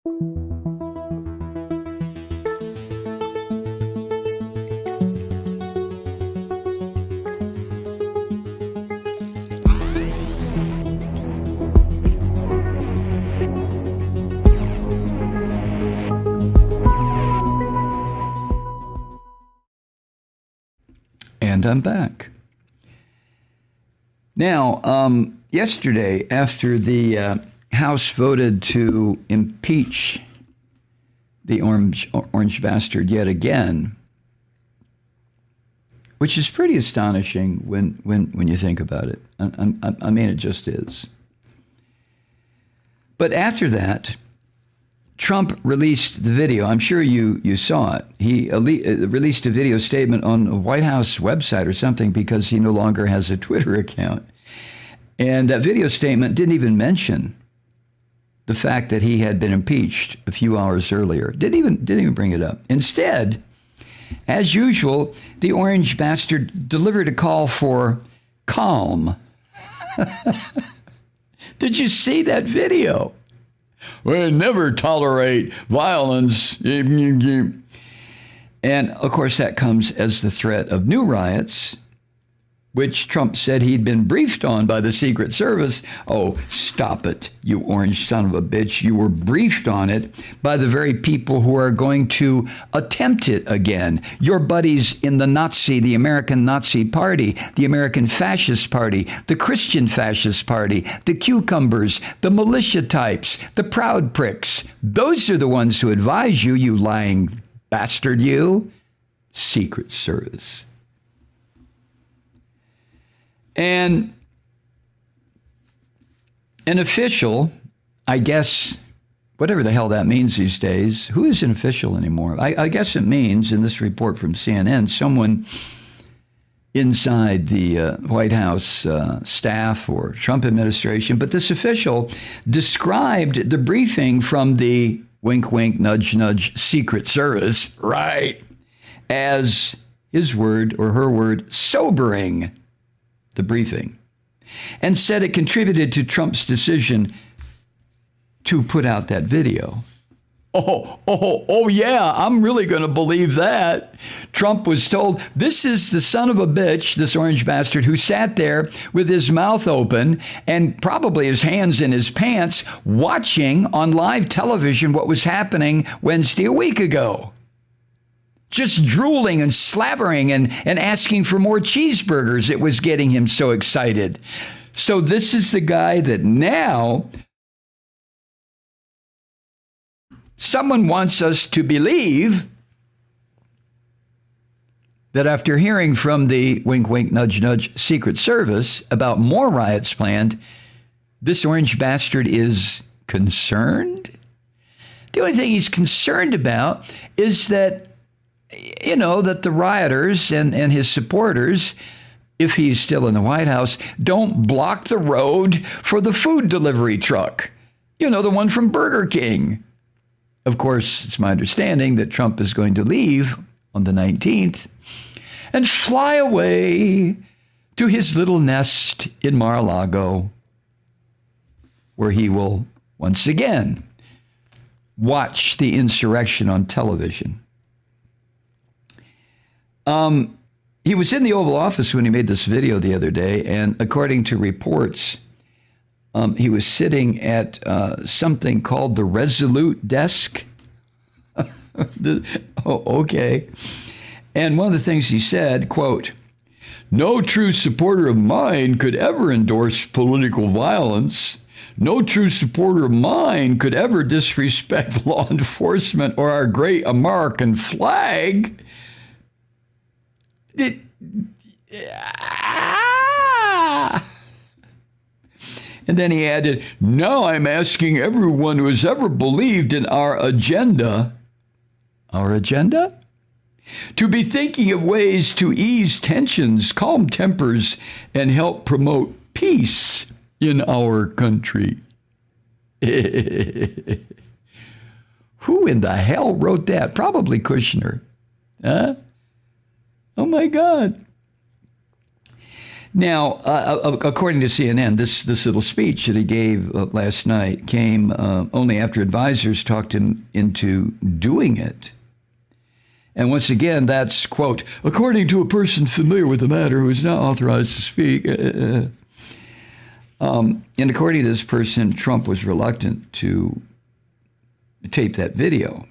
And I'm back. Now, yesterday, after the House voted to impeach the orange bastard yet again, which is pretty astonishing when you think about it. I mean, it just is. But after that, Trump released the video. I'm sure you saw it. He released a video statement on a White House website or something because he no longer has a Twitter account. And that video statement didn't even mention the fact that he had been impeached a few hours earlier. Didn't even bring it up. Instead, as usual, the orange bastard delivered a call for calm. Did you see that video? We never tolerate violence. And of course, that comes as the threat of new riots, which Trump said he'd been briefed on by the Secret Service. Oh, stop it, you orange son of a bitch. You were briefed on it by the very people who are going to attempt it again. Your buddies in the American Nazi Party, the American Fascist Party, the Christian Fascist Party, the cucumbers, the militia types, the proud pricks. Those are the ones who advise you, you lying bastard, you. Secret Service. And an official, I guess, whatever the hell that means these days, who is an official anymore? I guess it means, in this report from CNN, someone inside the White House staff or Trump administration. But this official described the briefing from the wink, wink, nudge, nudge Secret Service, right, as his word or her word, sobering. The briefing, and said it contributed to Trump's decision to put out that video. Oh, yeah, I'm really going to believe that. Trump was told, this is the son of a bitch, this orange bastard, who sat there with his mouth open and probably his hands in his pants, watching on live television what was happening Wednesday a week ago. Just drooling and slavering and asking for more cheeseburgers. It was getting him so excited. So this is the guy that now someone wants us to believe that after hearing from the wink, wink, nudge, nudge Secret Service about more riots planned, this orange bastard is concerned. The only thing he's concerned about is that that the rioters and his supporters, if he's still in the White House, don't block the road for the food delivery truck. The one from Burger King. Of course, it's my understanding that Trump is going to leave on the 19th and fly away to his little nest in Mar-a-Lago, where he will once again watch the insurrection on television. He was in the Oval Office when he made this video the other day, and according to reports, he was sitting at something called the Resolute Desk. Okay. And one of the things he said, quote, "No true supporter of mine could ever endorse political violence. No true supporter of mine could ever disrespect law enforcement or our great American flag." And then he added, "Now I'm asking everyone who has ever believed in our agenda, to be thinking of ways to ease tensions, calm tempers, and help promote peace in our country." Who in the hell wrote that? Probably Kushner. Huh? Oh my God. Now, according to CNN, this little speech that he gave last night came only after advisors talked him into doing it. And once again, that's, quote, according to a person familiar with the matter who is not authorized to speak. And according to this person, Trump was reluctant to tape that video.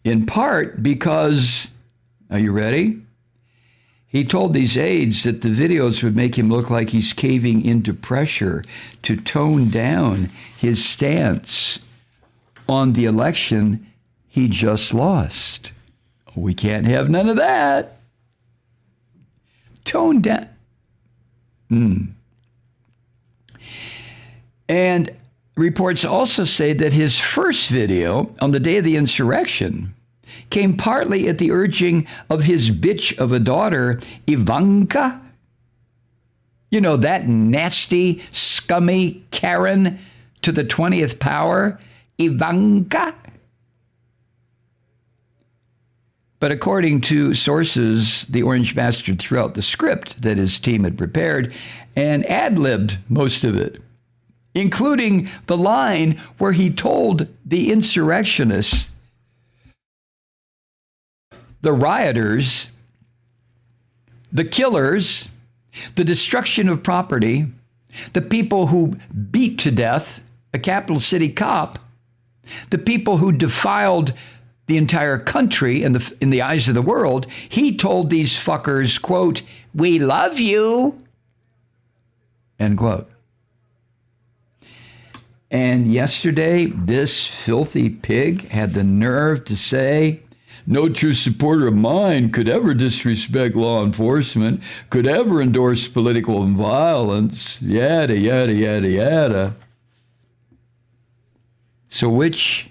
In part because, are you ready? He told these aides that the videos would make him look like he's caving into pressure to tone down his stance on the election he just lost. We can't have none of that. Tone down. And reports also say that his first video on the day of the insurrection came partly at the urging of his bitch of a daughter, Ivanka. You know, that nasty, scummy Karen to the 20th power, Ivanka. But according to sources, the Orange Bastard threw out the script that his team had prepared and ad-libbed most of it, including the line where he told the insurrectionists, the rioters, the killers, the destruction of property, the people who beat to death a capital city cop, the people who defiled the entire country in the eyes of the world, he told these fuckers, quote, we love you, end quote. And yesterday, this filthy pig had the nerve to say, no true supporter of mine could ever disrespect law enforcement, could ever endorse political violence, yada, yada, yada, yada. So which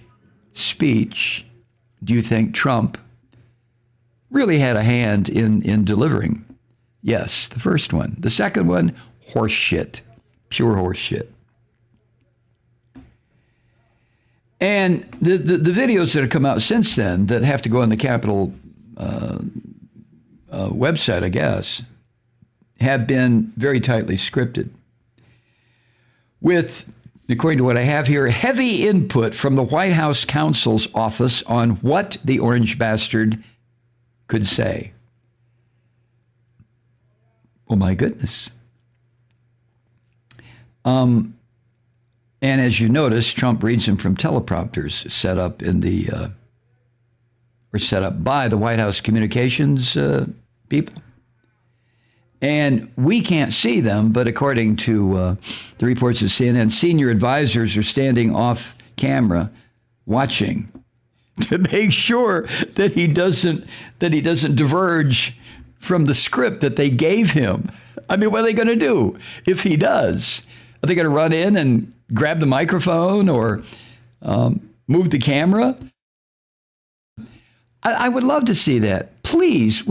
speech do you think Trump really had a hand in delivering? Yes, the first one. The second one, horse shit, pure horse shit. And the videos that have come out since then that have to go on the Capitol website, I guess, have been very tightly scripted with, according to what I have here, heavy input from the White House counsel's office on what the Orange Bastard could say. Oh, my goodness. And as you notice, Trump reads them from teleprompters set up by the White House communications people. And we can't see them, but according to the reports of CNN, senior advisors are standing off camera watching to make sure that he doesn't diverge from the script that they gave him. I mean, what are they going to do if he does? Are they going to run in and grab the microphone or move the camera? I would love to see that. Please,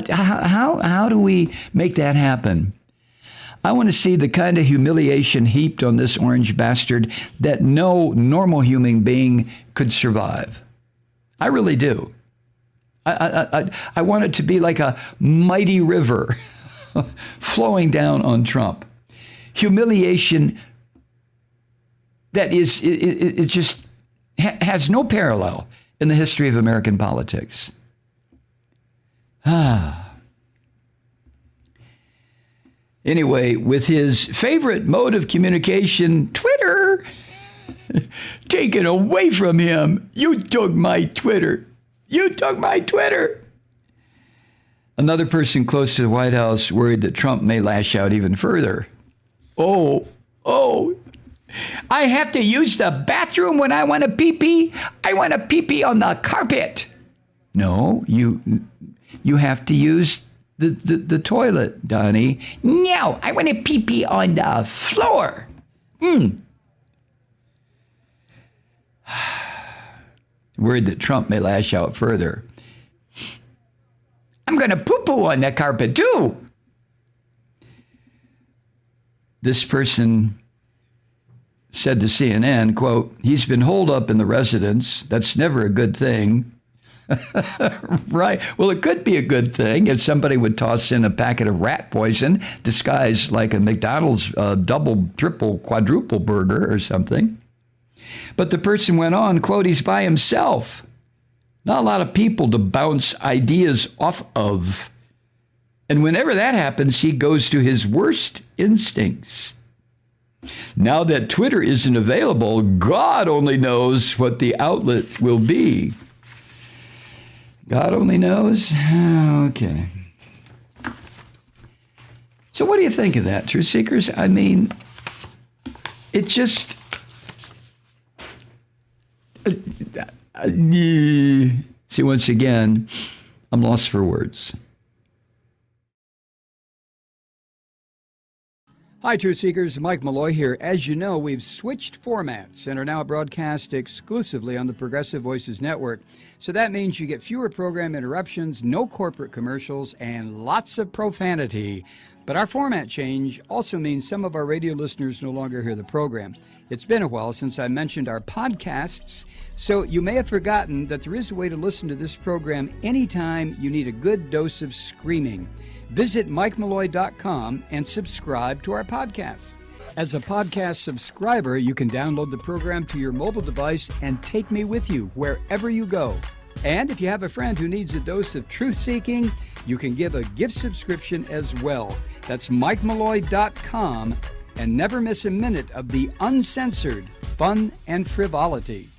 how do we make that happen? I want to see the kind of humiliation heaped on this Orange Bastard that no normal human being could survive. I really do. I want it to be like a mighty river flowing down on Trump. Humiliation that it just has no parallel in the history of American politics. Anyway, with his favorite mode of communication, Twitter, taken away from him. You took my Twitter. You took my Twitter. Another person close to the White House worried that Trump may lash out even further. Oh, I have to use the bathroom when I want to pee-pee. I want to pee-pee on the carpet. No, you have to use the toilet, Donnie. No, I want to pee-pee on the floor. Worried that Trump may lash out further. I'm going to poo-poo on that carpet too. This person said to CNN, quote, he's been holed up in the residence. That's never a good thing. Right. Well, it could be a good thing if somebody would toss in a packet of rat poison disguised like a McDonald's double, triple, quadruple burger or something. But the person went on, quote, he's by himself. Not a lot of people to bounce ideas off of. And whenever that happens, he goes to his worst instincts. Now that Twitter isn't available, God only knows what the outlet will be. God only knows? Okay. So what do you think of that, Truth Seekers? I mean, it just... See, once again, I'm lost for words. Hi, Truth Seekers. Mike Malloy here. As you know, we've switched formats and are now broadcast exclusively on the Progressive Voices Network. So that means you get fewer program interruptions, no corporate commercials, and lots of profanity. But our format change also means some of our radio listeners no longer hear the program. It's been a while since I mentioned our podcasts, so you may have forgotten that there is a way to listen to this program anytime you need a good dose of screaming. Visit MikeMalloy.com and subscribe to our podcasts. As a podcast subscriber, you can download the program to your mobile device and take me with you wherever you go. And if you have a friend who needs a dose of truth-seeking, you can give a gift subscription as well. That's MikeMalloy.com, and never miss a minute of the uncensored fun and frivolity.